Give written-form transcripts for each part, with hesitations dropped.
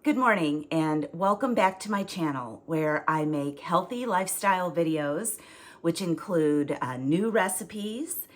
Good morning and welcome back to my channel where I make healthy lifestyle videos which include new recipes,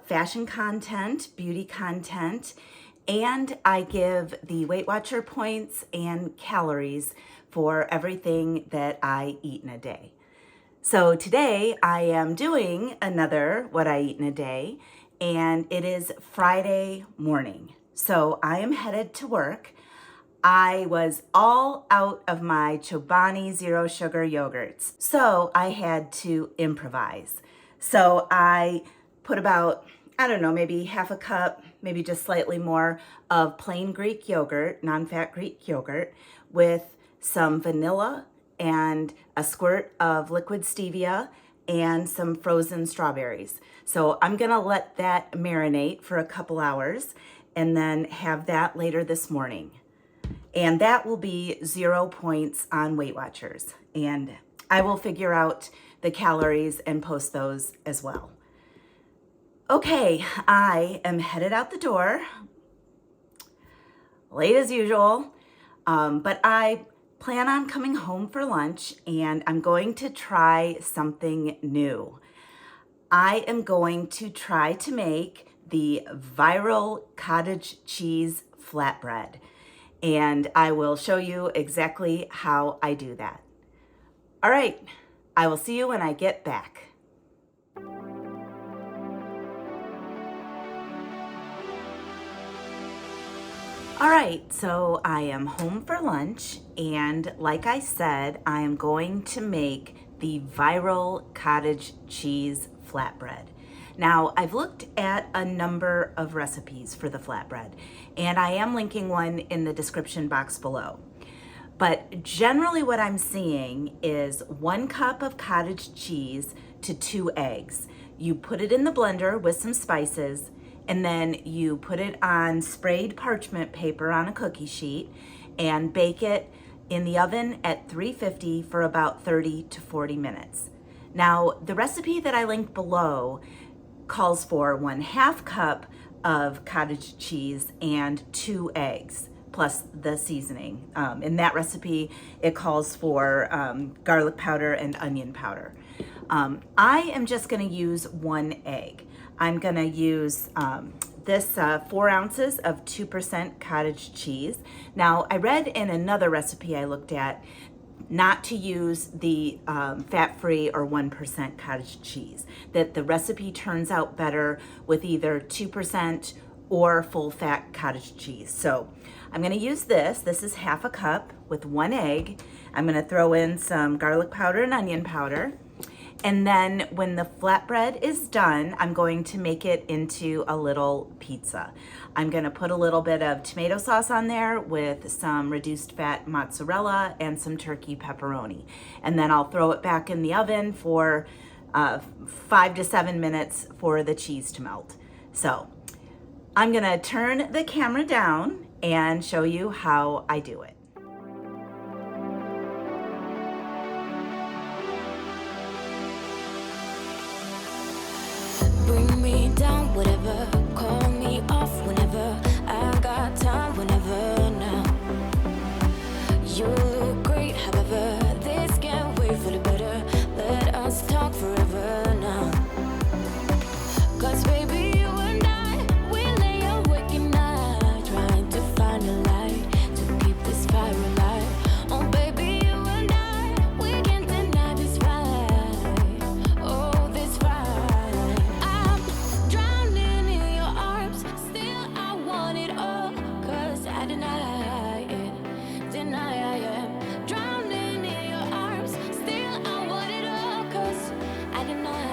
fashion content, beauty content, and I give the Weight Watcher points and calories for everything that I eat in a day. So today I am doing another What I Eat in a Day, and it is Friday morning. So I am headed to work. I was all out of my Chobani zero sugar yogurts, so I had to improvise. So I put about, maybe half a cup, maybe just slightly more of plain Greek yogurt, non-fat Greek yogurt, with some vanilla and a squirt of liquid stevia and some frozen strawberries. So I'm gonna let that marinate for a couple hours and then have that later this morning. And that will be 0 points on Weight Watchers. And I will figure out the calories and post those as well. Okay, I am headed out the door, late as usual, but I plan on coming home for lunch and I'm going to try something new. I am going to try to make the Viral Cottage Cheese Flatbread. And I will show you exactly how I do that. All right, I will see you when I get back. All right, so I am home for lunch, and like I said, I am going to make the Viral Cottage Cheese Flatbread. Now, I've looked at a number of recipes for the flatbread, and I am linking one in the description box below. But generally what I'm seeing is 1 cup of cottage cheese to 2 eggs. You put it in the blender with some spices, and then you put it on sprayed parchment paper on a cookie sheet and bake it in the oven at 350 for about 30 to 40 minutes. Now, the recipe that I linked below calls for 1/2 cup of cottage cheese and 2 eggs plus the seasoning. In that recipe, it calls for garlic powder and onion powder. I am just gonna use 1 egg. I'm gonna use this 4 ounces of 2% cottage cheese. Now, I read in another recipe I looked at not to use the fat-free or 1% cottage cheese, that the recipe turns out better with either 2% or full-fat cottage cheese. So I'm gonna use this. This is 1/2 cup with 1 egg. I'm gonna throw in some garlic powder and onion powder. And then when the flatbread is done, I'm going to make it into a little pizza. I'm gonna put a little bit of tomato sauce on there with some reduced fat mozzarella and some turkey pepperoni. And then I'll throw it back in the oven for 5 to 7 minutes for the cheese to melt. So I'm gonna turn the camera down and show you how I do it. Bring me down, whatever. Call me off whenever. I got time, whenever now. You look great, however. This can't wait for the better. Let us talk forever now. 'Cause baby, you and I, we lay awake at night, trying to find a light to keep this fire alive. Oh baby, you and I, we can't deny this fight. Oh, this fight. I'm drowning in your arms, still I want it all. 'Cause I deny it, deny I am. Drowning in your arms, still I want it all. 'Cause I deny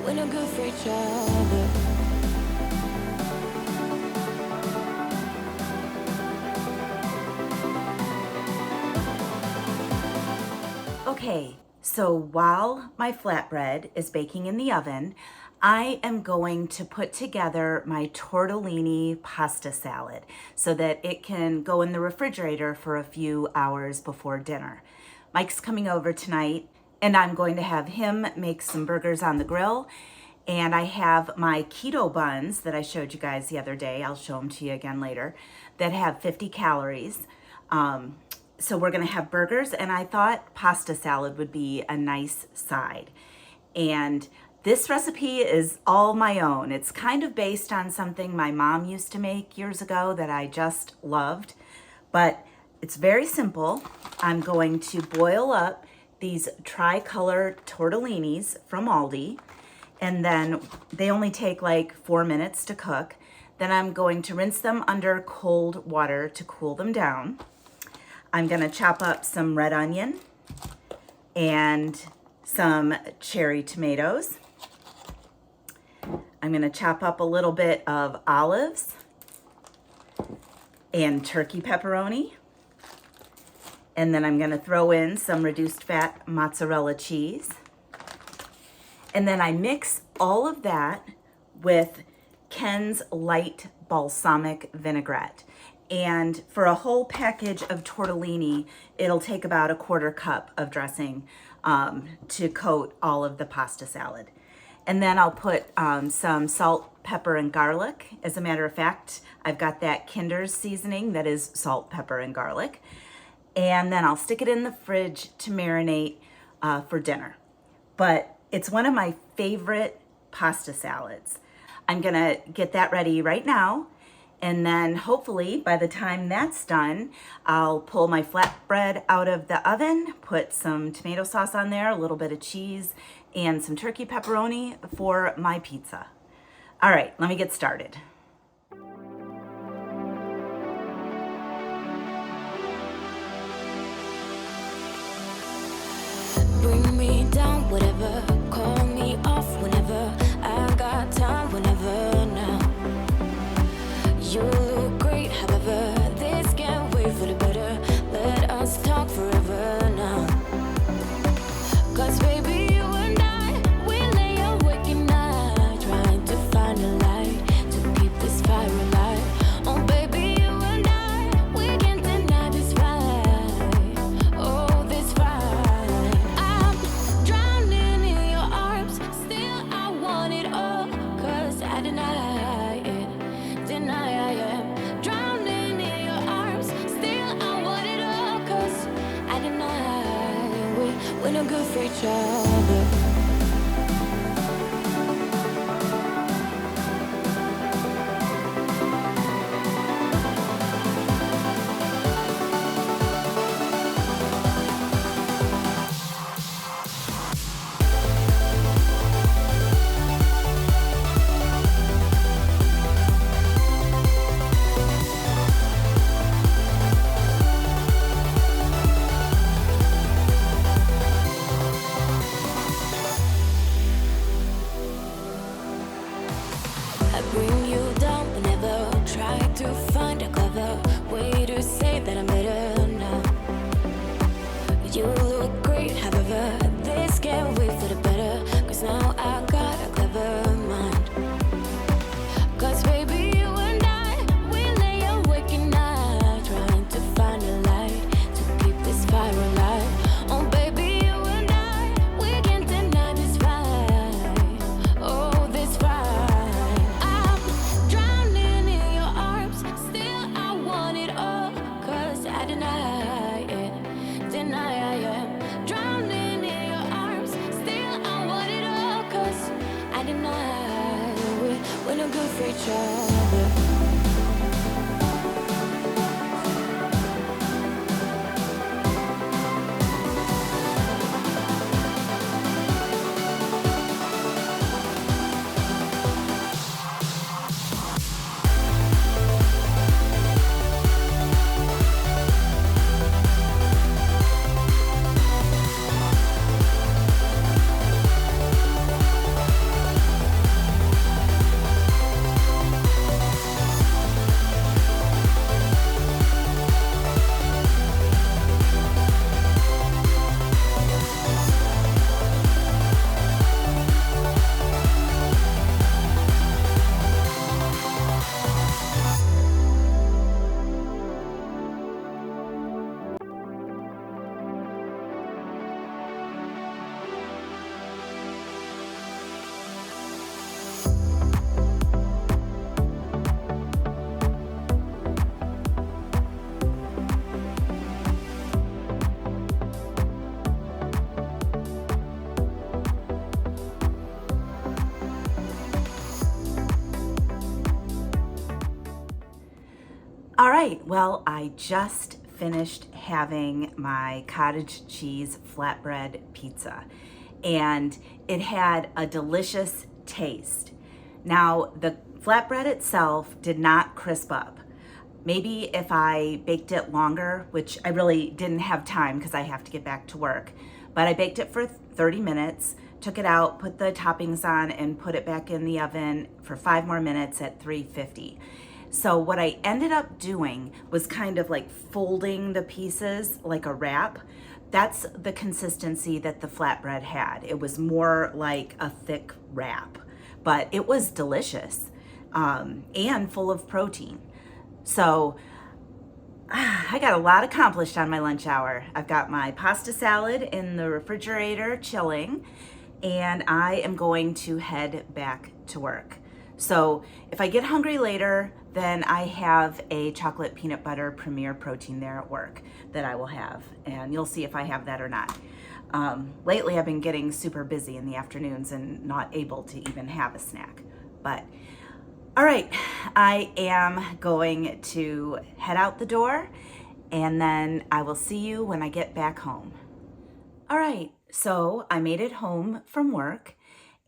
we're no good for each other. Okay, so while my flatbread is baking in the oven, I am going to put together my tortellini pasta salad so that it can go in the refrigerator for a few hours before dinner. Mike's coming over tonight and I'm going to have him make some burgers on the grill. And I have my keto buns that I showed you guys the other day. I'll show them to you again later, that have 50 calories. So we're gonna have burgers, and I thought pasta salad would be a nice side. And this recipe is all my own. It's kind of based on something my mom used to make years ago that I just loved, but it's very simple. I'm going to boil up these tricolor tortellinis from Aldi, and then they only take like 4 minutes to cook. Then I'm going to rinse them under cold water to cool them down. I'm gonna chop up some red onion and some cherry tomatoes. I'm gonna chop up a little bit of olives and turkey pepperoni. And then I'm gonna throw in some reduced fat mozzarella cheese. And then I mix all of that with Ken's Light Balsamic Vinaigrette. And for a whole package of tortellini, it'll take about a 1/4 cup of dressing to coat all of the pasta salad. And then I'll put some salt, pepper, and garlic. As a matter of fact, I've got that Kinder's seasoning that is salt, pepper, and garlic. And then I'll stick it in the fridge to marinate for dinner. But it's one of my favorite pasta salads. I'm gonna get that ready right now. And then hopefully by the time that's done, I'll pull my flatbread out of the oven, put some tomato sauce on there, a little bit of cheese, and some turkey pepperoni for my pizza. All right, let me get started. Bring me down, whatever. Call me off whenever. I got time, whenever now. You look great, however. This can't wait for the better. Let us talk forever now. 'Cause baby, you and I, we lay awake at night, trying to find a light to keep this fire alive. Oh baby, you and I, we can't deny this fight. Oh, this fight. I'm drowning in your arms, still I want it all. 'Cause I deny it, deny I am. Drowning in your arms, still I want it all. 'Cause I deny we're no good for each other. I bring you down whenever. Try to find a clever way to say that I'm better now. You look great, however. This can't wait for the better. 'Cause now I got a clever mind. 'Cause baby, you and I, we lay awake at night, trying to find a light to keep this fire alive. Oh baby, you and I, we can't deny this fight. Oh, this fight. I'm drowning in your arms, still I want it all. 'Cause I deny it, deny I am. Drowning in your arms, still I want it all. 'Cause I deny we're no good for each other. All right, well, I just finished having my cottage cheese flatbread pizza, and it had a delicious taste. Now, the flatbread itself did not crisp up. Maybe if I baked it longer, which I really didn't have time because I have to get back to work, but I baked it for 30 minutes, took it out, put the toppings on, and put it back in the oven for 5 more minutes at 350. So what I ended up doing was kind of like folding the pieces like a wrap. That's the consistency that the flatbread had. It was more like a thick wrap, but it was delicious and full of protein. So I got a lot accomplished on my lunch hour. I've got my pasta salad in the refrigerator chilling, and I am going to head back to work. So if I get hungry later, then I have a chocolate peanut butter premier protein there at work that I will have, and you'll see if I have that or not. Lately I've been getting super busy in the afternoons and not able to even have a snack. But all right, I am going to head out the door, and then I will see you when I get back home. All right, so I made it home from work,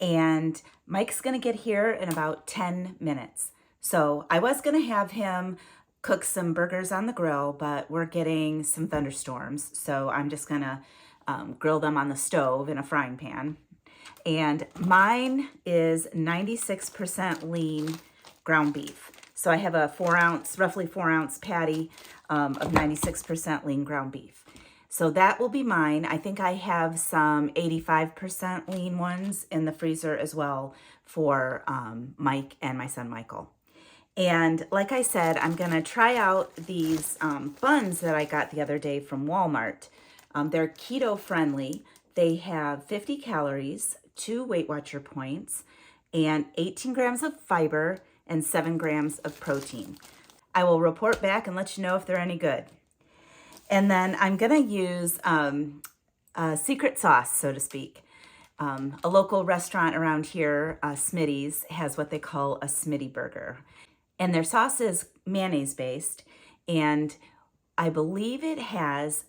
and Mike's gonna get here in about 10 minutes. So I was gonna have him cook some burgers on the grill, but we're getting some thunderstorms, so I'm just gonna grill them on the stove in a frying pan. And mine is 96% lean ground beef. So I have a roughly 4 ounce patty of 96% lean ground beef. So that will be mine. I think I have some 85% lean ones in the freezer as well for Mike and my son Michael. And like I said, I'm gonna try out these buns that I got the other day from Walmart. They're keto friendly. They have 50 calories, 2 Weight Watcher points, and 18 grams of fiber and 7 grams of protein. I will report back and let you know if they're any good. And then I'm gonna use a secret sauce, so to speak. A local restaurant around here, Smitty's, has what they call a Smitty burger. And their sauce is mayonnaise based, and I believe it has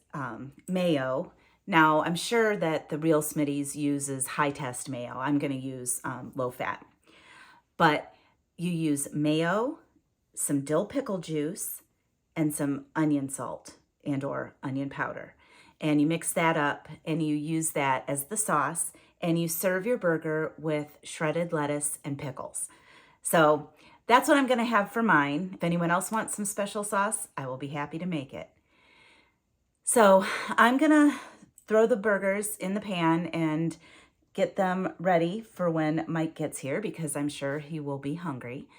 mayo. Now, I'm sure that the real Smitty's uses high test mayo. I'm gonna use low fat. But you use mayo, some dill pickle juice, and some onion salt and or onion powder. And you mix that up and you use that as the sauce, and you serve your burger with shredded lettuce and pickles. So that's what I'm gonna have for mine. If anyone else wants some special sauce, I will be happy to make it. So I'm gonna throw the burgers in the pan and get them ready for when Mike gets here, because I'm sure he will be hungry.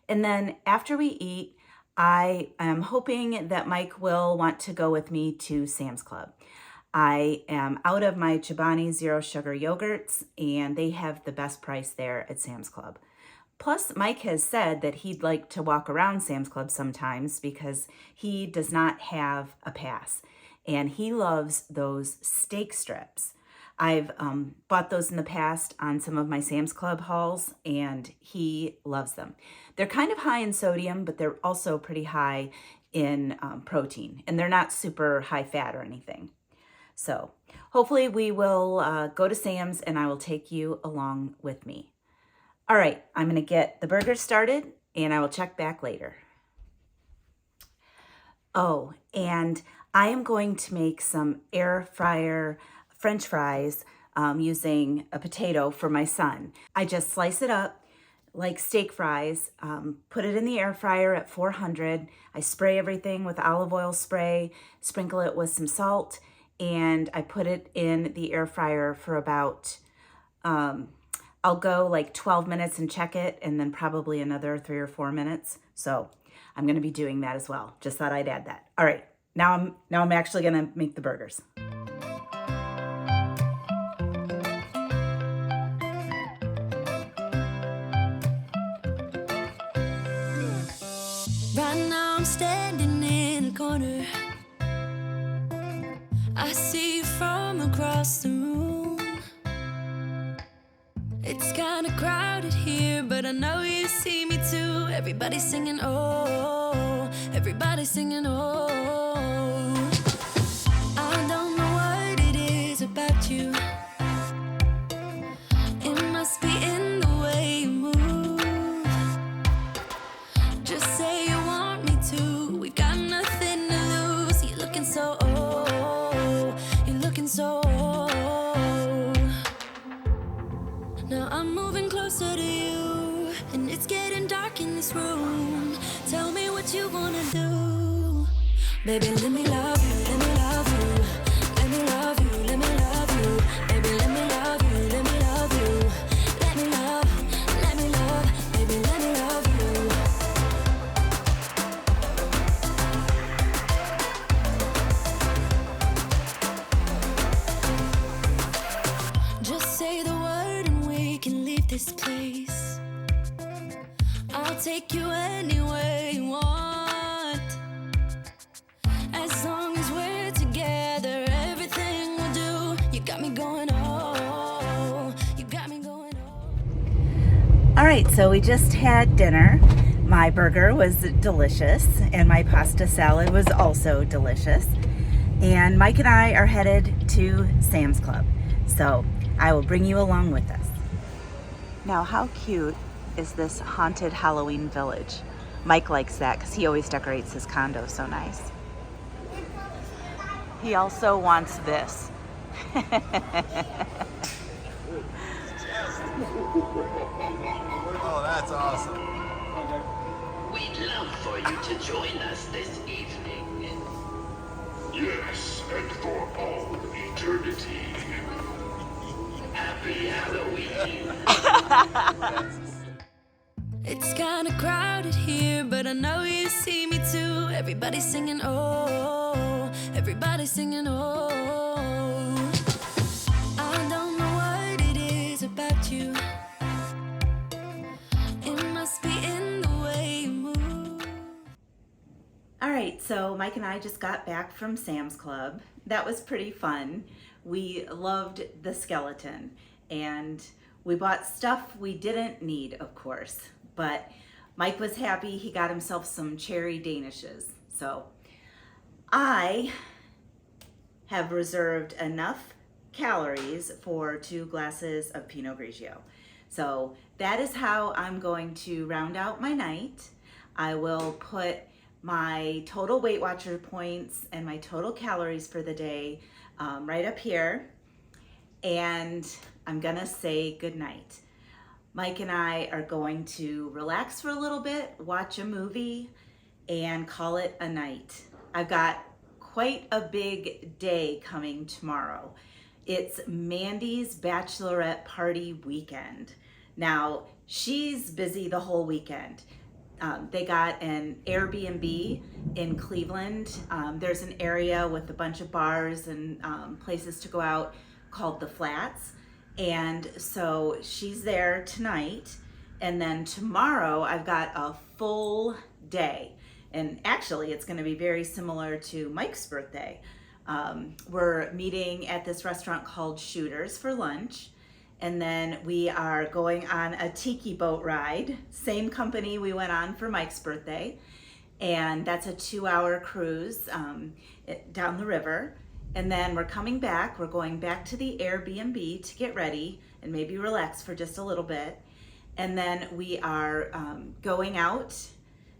And then after we eat, I am hoping that Mike will want to go with me to Sam's Club. I am out of my Chobani Zero Sugar yogurts, and they have the best price there at Sam's Club. Plus, Mike has said that he'd like to walk around Sam's Club sometimes because he does not have a pass, and he loves those steak strips. I've bought those in the past on some of my Sam's Club hauls, and he loves them. They're kind of high in sodium, but they're also pretty high in protein, and they're not super high fat or anything. So hopefully we will go to Sam's, and I will take you along with me. All right, I'm gonna get the burgers started, and I will check back later. Oh, and I am going to make some air fryer French fries using a potato for my son. I just slice it up like steak fries, put it in the air fryer at 400. I spray everything with olive oil spray, sprinkle it with some salt, and I put it in the air fryer for about, I'll go like 12 minutes and check it, and then probably another 3 or 4 minutes. So I'm gonna be doing that as well. Just thought I'd add that. All right, now I'm actually gonna make the burgers. Right now I'm standing in a corner. I see you from across the room. It's kinda crowded here, but I know you see me too. Everybody's singing, oh. Everybody singing, oh. I don't know what it is about you. It must be in the way you move. Just say you want me to. We got nothing to lose. You're looking so old. You're looking so old. Now I'm moving closer to you, and it's getting dark in this room. Tell me what you wanna do. Baby, let me love you, let me love you. Let me love you, let me love you. Baby, let me love you, let me love you. Let me love, baby, let me love you. Just say the word and we can leave this place. I'll take you anywhere you want. As long as we're together, everything we'll do. You got me going, oh. You got me going, oh. All right, so we just had dinner. My burger was delicious, and my pasta salad was also delicious. And Mike and I are headed to Sam's Club, so I will bring you along with us. Now, how cute is this haunted Halloween village? Mike likes that because he always decorates his condo so nice. He also wants this. Oh, that's awesome. We'd love for you to join us this evening. Yes, and for all eternity. Happy Halloween. It's kinda crowded here, but I know you see me too. Everybody's singing, oh. Everybody's singing, oh. I don't know what it is about you. It must be in the way you move. All right, so Mike and I just got back from Sam's Club. That was pretty fun. We loved the skeleton, and we bought stuff we didn't need, of course, but Mike was happy he got himself some cherry danishes. So I have reserved enough calories for 2 glasses of Pinot Grigio. So that is how I'm going to round out my night. I will put my total Weight Watcher points and my total calories for the day right up here, and I'm gonna say good night. Mike and I are going to relax for a little bit, watch a movie, and call it a night. I've got quite a big day coming tomorrow. It's Mandy's bachelorette party weekend. Now, she's busy the whole weekend. They got an Airbnb in Cleveland. There's an area with a bunch of bars and places to go out called the Flats. And so she's there tonight. And then tomorrow I've got a full day. And actually it's gonna be very similar to Mike's birthday. We're meeting at this restaurant called Shooters for lunch. And then we are going on a tiki boat ride, same company we went on for Mike's birthday. And that's a 2-hour cruise down the river. And then we're coming back, we're going back to the Airbnb to get ready and maybe relax for just a little bit. And then we are going out,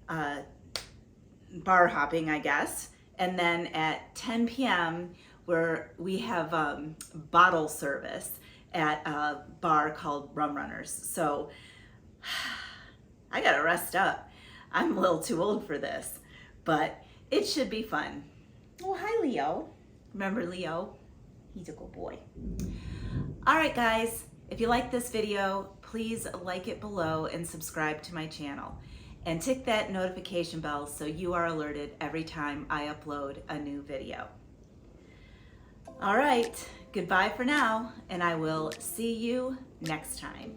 bar hopping, I guess. And then at 10 p.m. we have bottle service at a bar called Rum Runners. So I gotta rest up. I'm a little too old for this, but it should be fun. Oh, hi Leo. Remember Leo? He's a good boy. All right guys, if you like this video, please like it below and subscribe to my channel. And tick that notification bell so you are alerted every time I upload a new video. All right, goodbye for now, and I will see you next time.